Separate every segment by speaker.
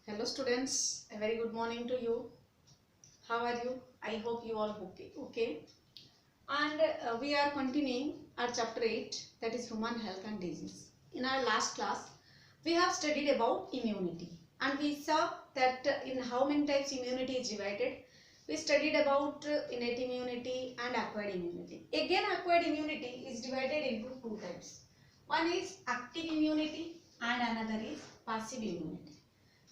Speaker 1: Hello students, a very good morning to you. How are you? I hope you all okay. And we are continuing our chapter 8, that is human health and disease. In our last class, we have studied about immunity and we saw that in how many types immunity is divided. We studied about innate immunity and acquired immunity. Again, acquired immunity is divided into two types. One is active immunity and another is passive immunity.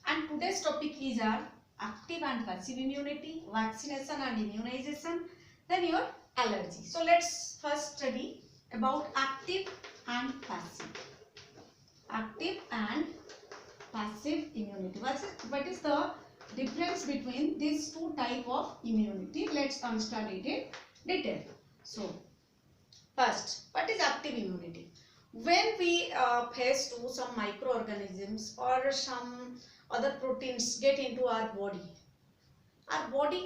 Speaker 1: And today's topic is our active and passive immunity, vaccination and immunization, then your allergy. So let's first study about active and passive. Active and passive immunity. What is the difference between these two types of immunity? Let's understand it in detail. So first, what is active immunity? When we face to some microorganisms or some other proteins get into our body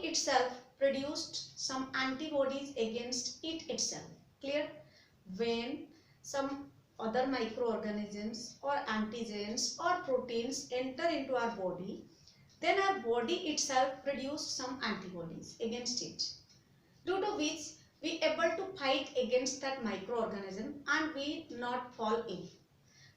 Speaker 1: itself produced some antibodies against it itself. Clear? When some other microorganisms or antigens or proteins enter into our body, then our body itself produces some antibodies against it, due to which we able to fight against that microorganism and we not fall ill.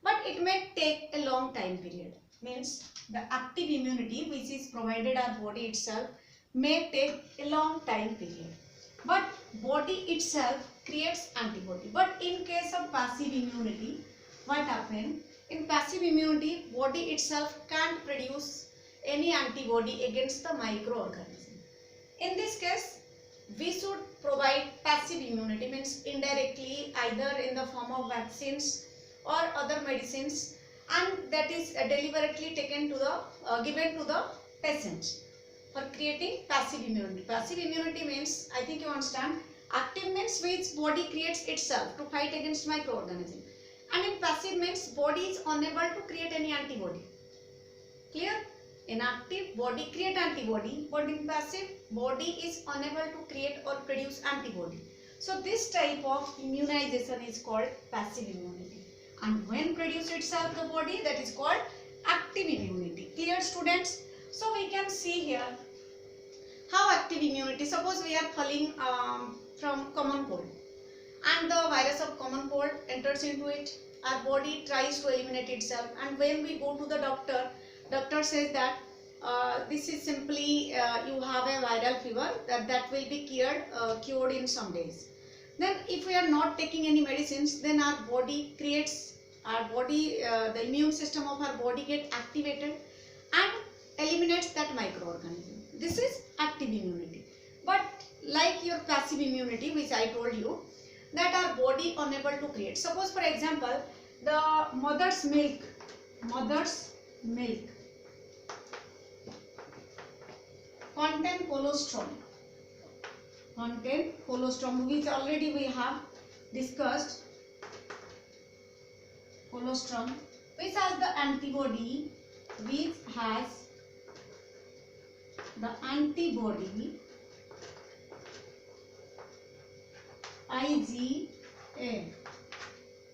Speaker 1: But it may take a long time period. Means the active immunity which is provided our body itself may take a long time period. But body itself creates antibody. But in case of passive immunity, what happens? In passive immunity, body itself can't produce any antibody against the microorganism. In this case, we should provide passive immunity, means indirectly either in the form of vaccines or other medicines, and that is deliberately taken to the given to the patient for creating passive immunity. Passive immunity means, I think you understand, active means which body creates itself to fight against microorganism, and in passive means body is unable to create any antibody. Clear? In active, body create antibody, but in passive, body is unable to create or produce antibody. So this type of immunization is called passive immunity. And when produce itself the body, that is called active immunity. Clear, students? So we can see here how active immunity. Suppose we are falling from common cold, and the virus of common cold enters into it. Our body tries to eliminate itself, and when we go to the doctor says that this is simply you have a viral fever, that will be cured in some days. Then if we are not taking any medicines, then our body the immune system of our body get activated and eliminates that microorganism. This is active immunity. But like your passive immunity, which I told you, that our body unable to create. Suppose for example, the mother's milk contain colostrum, which already we have discussed. Colostrum, which has the antibody, IgA.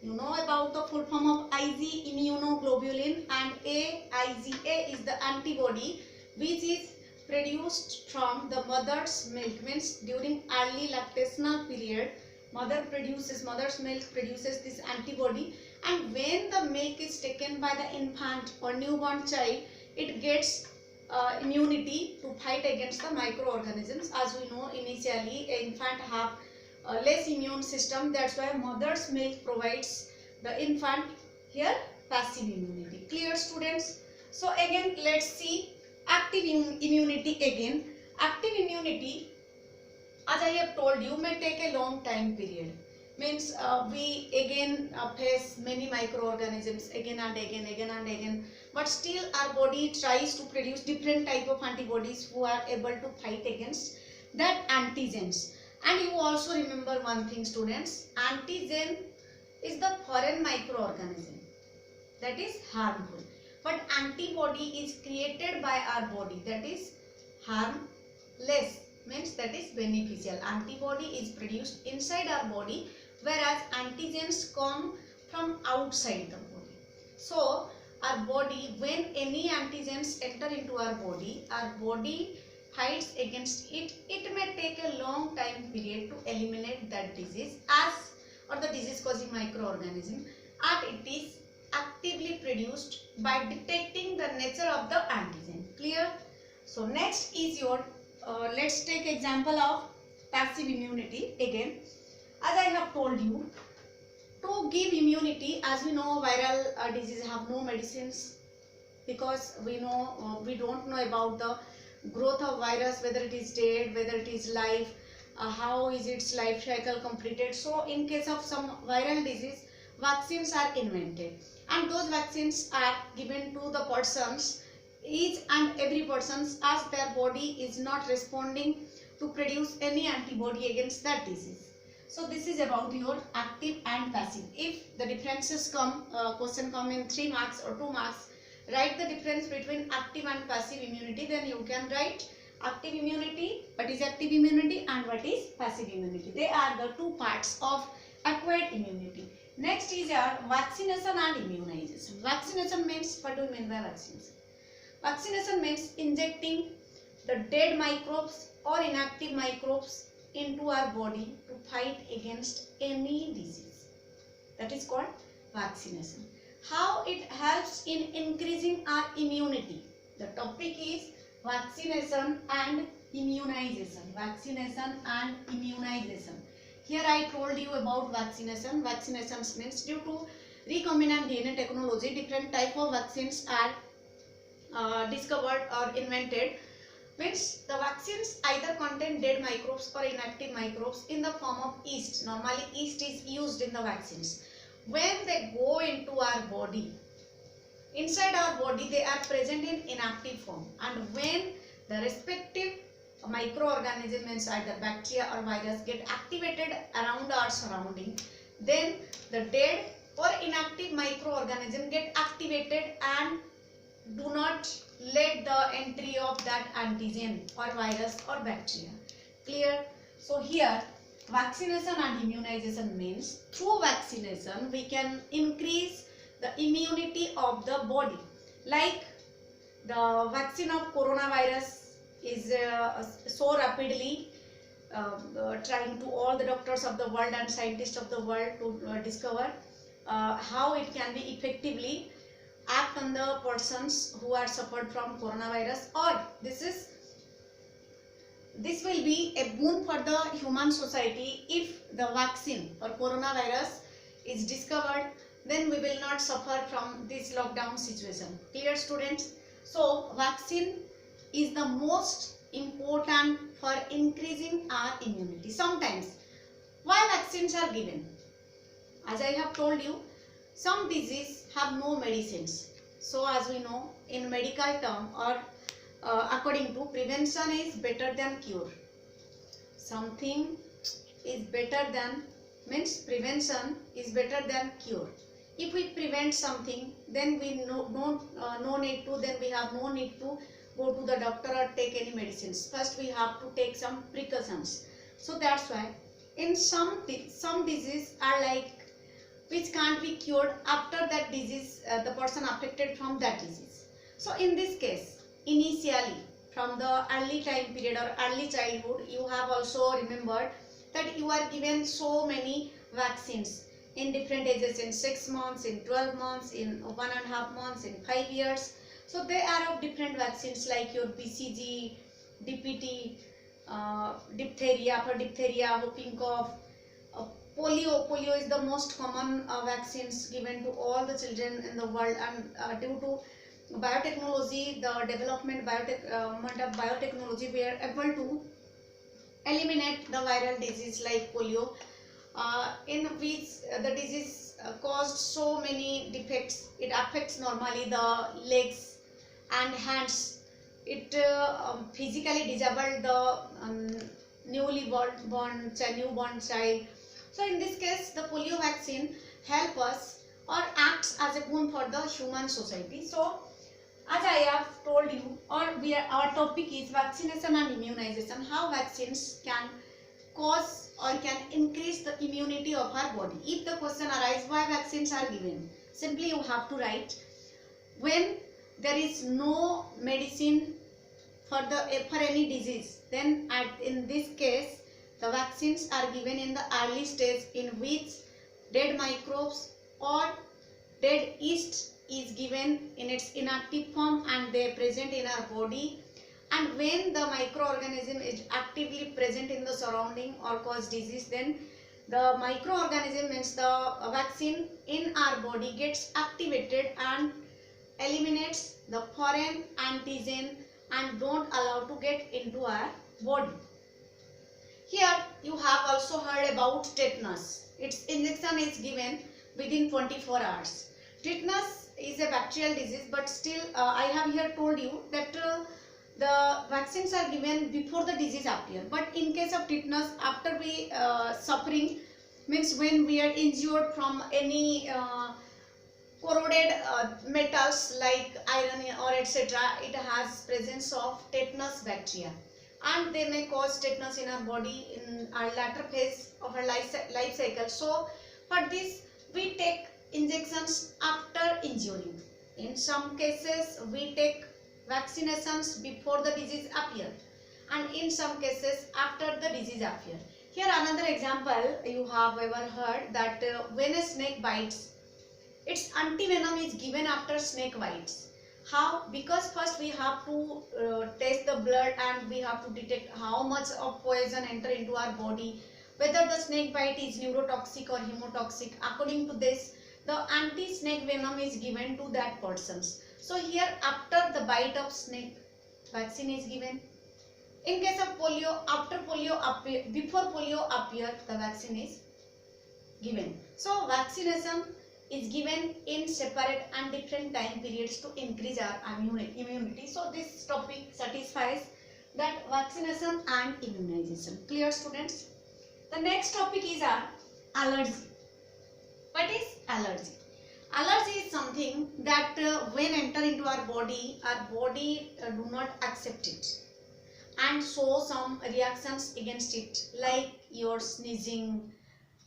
Speaker 1: You know about the full form of Ig, immunoglobulin, and IgA is the antibody which is produced from the mother's milk. Means during early lactational period, mother's milk produces this antibody, and when the milk is taken by the infant or newborn child, it gets immunity to fight against the microorganisms. As we know, initially infant have less immune system, that's why mother's milk provides the infant here passive immunity. Clear, students? So again let's see active immunity again. Active immunity, as I have told you, may take a long time period. Means we again face many microorganisms again and again, but still our body tries to produce different type of antibodies who are able to fight against that antigens. And you also remember one thing, students, antigen is the foreign microorganism that is harmful, but antibody is created by our body, that is harmless, means that is beneficial. Antibody is produced inside our body, whereas antigens come from outside the body. So our body, when any antigens enter into our body fights against it. It may take a long time period to eliminate that disease or the disease causing microorganism, and it is actively produced by detecting the nature of the antigen. Clear? So next is your let's take example of passive immunity. Again, as I have told you, to give immunity, as we know, viral disease have no medicines, because we don't know about the growth of virus, whether it is dead, whether it is live, how is its life cycle completed. So in case of some viral disease, vaccines are invented, and those vaccines are given to the persons, each and every persons, as their body is not responding to produce any antibody against that disease. So this is about your active and passive. If the differences come, question come in 3 marks or 2 marks, write the difference between active and passive immunity. Then you can write active immunity, what is active immunity, and what is passive immunity. They are the two parts of acquired immunity. Next is your vaccination and immunization. Vaccination means, what do you mean by vaccination? Vaccination means injecting the dead microbes or inactive microbes into our body to fight against any disease. That is called vaccination. How it helps in increasing our immunity? The topic is vaccination and immunization. Vaccination and immunization. Here I told you about vaccination. Vaccinations means, due to recombinant DNA technology, different type of vaccines are discovered or invented. Means the vaccines either contain dead microbes or inactive microbes in the form of yeast. Normally yeast is used in the vaccines. When they go into our body, inside our body, they are present in inactive form, and when the respective microorganism, means either bacteria or virus, get activated around our surrounding, then the dead or inactive microorganism get activated and do not let the entry of that antigen or virus or bacteria. Clear? So here vaccination and immunization means, through vaccination we can increase the immunity of the body. Like the vaccine of coronavirus is so rapidly trying to all the doctors of the world and scientists of the world to discover how it can be effectively act on the persons who are suffered from coronavirus, or this will be a boon for the human society. If the vaccine for coronavirus is discovered, then we will not suffer from this lockdown situation. Clear, students? So vaccine is the most important for increasing our immunity. Sometimes why vaccines are given? As I have told you, some diseases have no medicines. So as we know, in medical term, or according to, prevention is better than cure. Something is better than, means prevention is better than cure. If we prevent something, then we we have no need to go to the doctor or take any medicines. First we have to take some precautions. So that's why in some diseases are like which can't be cured after that disease, the person affected from that disease. So in this case, initially from the early time period or early childhood, you have also remembered that you are given so many vaccines in different ages, in 6 months, in 12 months, in 1.5 months, in 5 years. So they are of different vaccines, like your BCG, DPT, diphtheria for diphtheria, whooping cough, polio is the most common vaccines given to all the children in the world, and due to biotechnology, the development of biotechnology, we are able to eliminate the viral disease like polio, in which the disease caused so many defects. It affects normally the legs and hands. It physically disabled the newborn child. So in this case, the polio vaccine help us or acts as a boon for the human society. So as I have told you, our topic is vaccination and immunization, how vaccines can cause or can increase the immunity of our body. If the question arises why vaccines are given, simply you have to write when there is no medicine for any disease, then in this case the vaccines are given in the early stage, in which dead microbes or dead yeast is given in its inactive form and they are present in our body. And when the microorganism is actively present in the surrounding or cause disease, then the microorganism, means the vaccine in our body, gets activated and eliminates the foreign antigen and don't allow to get into our body. Here you have also heard about tetanus. Its injection is given within 24 hours. Tetanus is a bacterial disease, but still I have here told you that the vaccines are given before the disease appear. But in case of tetanus, after we suffering, means when we are injured from any corroded metals like iron or etc., it has presence of tetanus bacteria, and they may cause tetanus in our body in our latter phase of our life cycle. So for this we take injections after injury. In some cases we take vaccinations before the disease appear, and in some cases after the disease appear. Here another example, you have ever heard that when a snake bites, its antivenom is given after snake bites. How? Because first we have to test the blood and we have to detect how much of poison enter into our body, whether the snake bite is neurotoxic or hemotoxic. According to this, the anti-snake venom is given to that persons. So here after the bite of snake, vaccine is given. In case of polio, after polio appear, before polio appear, the vaccine is given. So vaccination is given in separate and different time periods to increase our immunity. So this topic satisfies that vaccination and immunization. Clear, students? The next topic is our allergy. What is allergy? Allergy is something that when enter into our body do not accept it and show some reactions against it, like your sneezing,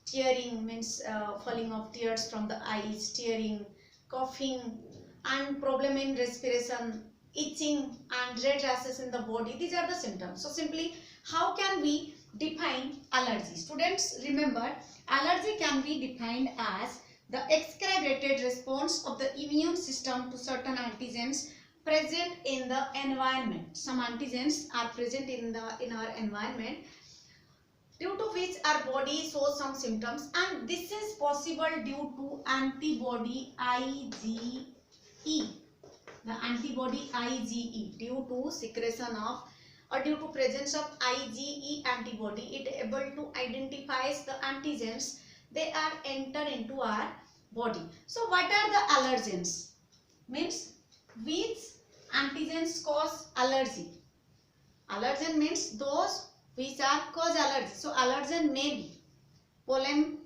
Speaker 1: tearing, means falling of tears from the eyes, tearing, coughing, and problem in respiration, itching and red rashes in the body. These are the symptoms. So simply, how can we define allergy? Students, remember, allergy can be defined as the excreted response of the immune system to certain antigens present in the environment. Some antigens are present in our environment, due to which our body shows some symptoms, and this is possible due to antibody IgE. The antibody IgE, due to secretion of or due to presence of IgE antibody, it able to identify the antigens, they are enter into our body. So what are the allergens? Means which antigens cause allergy. Allergen means those which are cause allergy. So allergen may be pollen.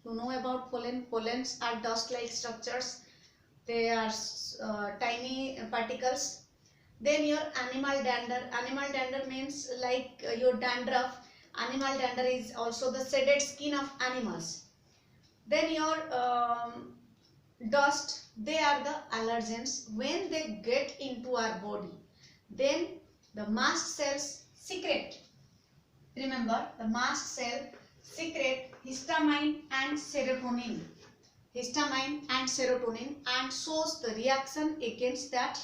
Speaker 1: You know about pollen. Pollens are dust-like structures. They are tiny particles. Then your animal dander. Animal dander means like your dandruff. Animal dander is also the shedded skin of animals. Then your dust. They are the allergens. When they get into our body, then the mast cells secrete. Remember, the mast cell secrete histamine and serotonin. Histamine and serotonin, and shows the reaction against that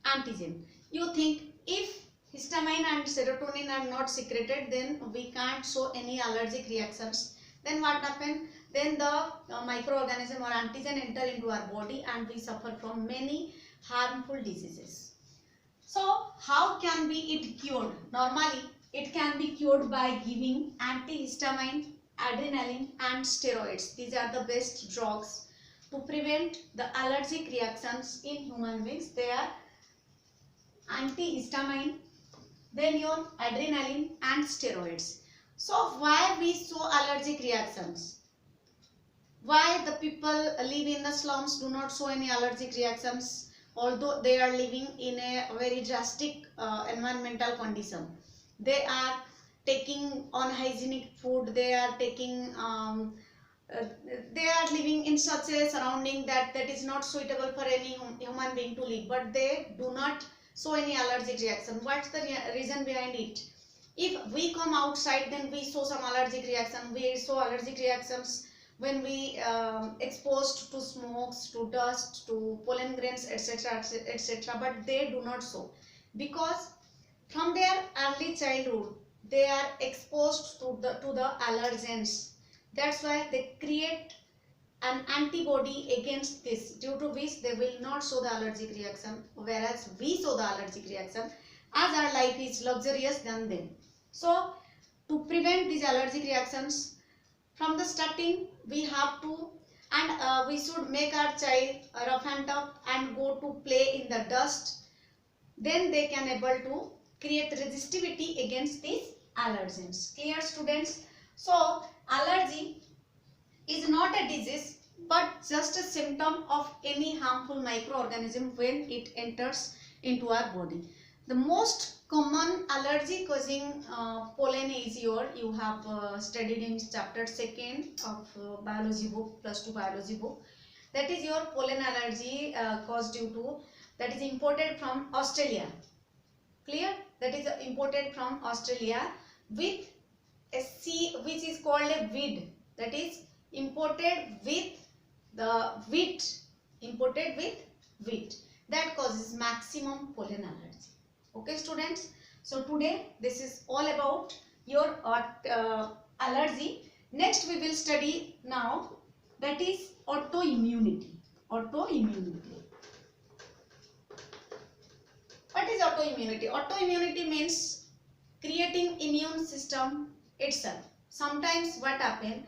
Speaker 1: antigen. You think if histamine and serotonin are not secreted, then we can't show any allergic reactions. Then what happen? Then the microorganism or antigen enter into our body and we suffer from many harmful diseases. So how can be it cured? Normally it can be cured by giving antihistamine, adrenaline and steroids. These are the best drugs to prevent the allergic reactions in human beings. They are antihistamine, then your adrenaline and steroids. So why we show allergic reactions? Why the people live in the slums do not show any allergic reactions, although they are living in a very drastic environmental condition? They are taking unhygienic food, they are taking uh, they are living in such a surrounding that is not suitable for any human being to live, but they do not show any allergic reaction. What's the reason behind it? If we come outside, then we show some allergic reaction. We show allergic reactions when we exposed to smokes, to dust, to pollen grains, etc., etc. But they do not show, because from their early childhood they are exposed to the allergens. That's why they create an antibody against this, due to which they will not show the allergic reaction, whereas we show the allergic reaction as our life is luxurious than them. So to prevent these allergic reactions from the starting, we have to, and we should make our child rough and tough and go to play in the dust. Then they can able to create resistivity against these allergens. Clear, students? So allergy is not a disease, but just a symptom of any harmful microorganism when it enters into our body. The most common allergy causing pollen is you have studied in chapter 2nd of biology book, +2 biology book. That is your pollen allergy caused due to, that is imported from Australia. Clear? That is imported from Australia with a C, which is called a weed. That is imported with the wheat, imported with wheat, that causes maximum pollen allergy. Okay, students? So today this is all about your allergy. Next we will study now, that is autoimmunity. Autoimmunity. What is autoimmunity? Autoimmunity means creating immune system itself. Sometimes what happen,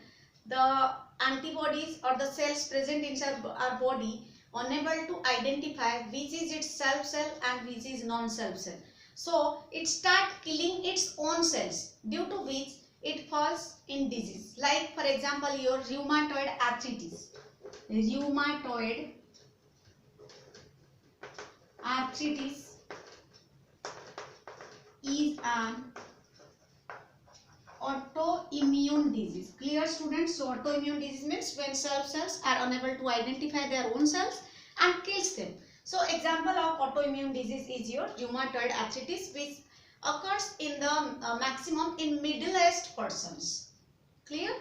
Speaker 1: the antibodies or the cells present inside our body unable to identify which is its self cell and which is non-self cell. So it start killing its own cells, due to which it falls in disease. Like for example, your rheumatoid arthritis. Rheumatoid arthritis is an autoimmune disease. Clear, students? So autoimmune disease means when cells are unable to identify their own cells and kills them. So example of autoimmune disease is your rheumatoid arthritis, which occurs in the maximum in middle-aged persons. Clear?